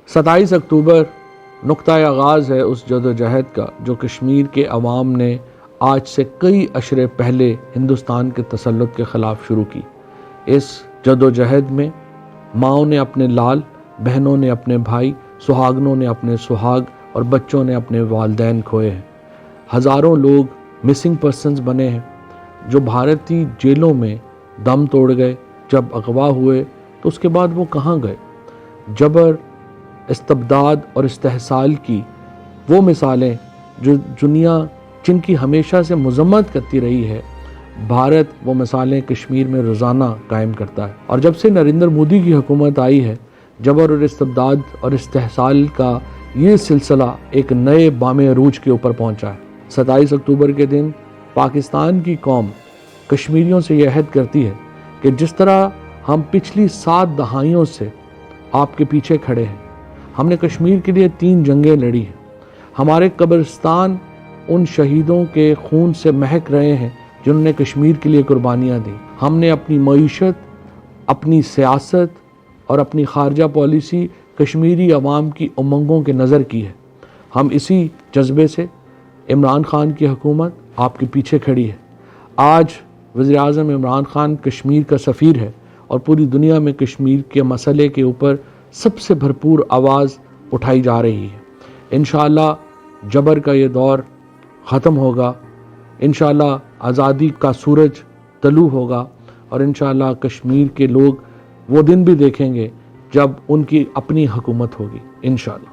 27 اکتوبر نقطۂ آغاز ہے اس جدوجہد کا جو کشمیر کے عوام نے آج سے کئی عشرے پہلے ہندوستان کے تسلط کے خلاف شروع کی۔ اس جدوجہد میں ماؤں نے اپنے لال، بہنوں نے اپنے بھائی، سہاگنوں نے اپنے سہاگ اور بچوں نے اپنے والدین کھوئے ہیں۔ ہزاروں لوگ مسنگ پرسنز بنے ہیں جو بھارتی جیلوں میں دم توڑ گئے۔ جب اغوا ہوئے تو اس کے بعد وہ کہاں گئے؟ جبر، استبداد اور استحصال کی وہ مثالیں جو دنیا جن کی ہمیشہ سے مذمت کرتی رہی ہے، بھارت وہ مثالیں کشمیر میں روزانہ قائم کرتا ہے۔ اور جب سے نریندر مودی کی حکومت آئی ہے، جبر اور استبداد اور استحصال کا یہ سلسلہ ایک نئے بام عروج کے اوپر پہنچا ہے۔ 27 اکتوبر کے دن پاکستان کی قوم کشمیریوں سے یہ عہد کرتی ہے کہ جس طرح ہم پچھلی 7 دہائیوں سے آپ کے پیچھے کھڑے ہیں، ہم نے کشمیر کے لیے 3 جنگیں لڑی ہیں، ہمارے قبرستان ان شہیدوں کے خون سے مہک رہے ہیں جنہوں نے کشمیر کے لیے قربانیاں دیں۔ ہم نے اپنی معیشت، اپنی سیاست اور اپنی خارجہ پالیسی کشمیری عوام کی امنگوں کے نظر کی ہے۔ ہم اسی جذبے سے عمران خان کی حکومت آپ کے پیچھے کھڑی ہے۔ آج وزیر اعظم عمران خان کشمیر کا سفیر ہے اور پوری دنیا میں کشمیر کے مسئلے کے اوپر سب سے بھرپور آواز اٹھائی جا رہی ہے۔ انشاءاللہ جبر کا یہ دور ختم ہوگا، انشاءاللہ آزادی کا سورج طلوع ہوگا، اور انشاءاللہ کشمیر کے لوگ وہ دن بھی دیکھیں گے جب ان کی اپنی حکومت ہوگی، انشاءاللہ۔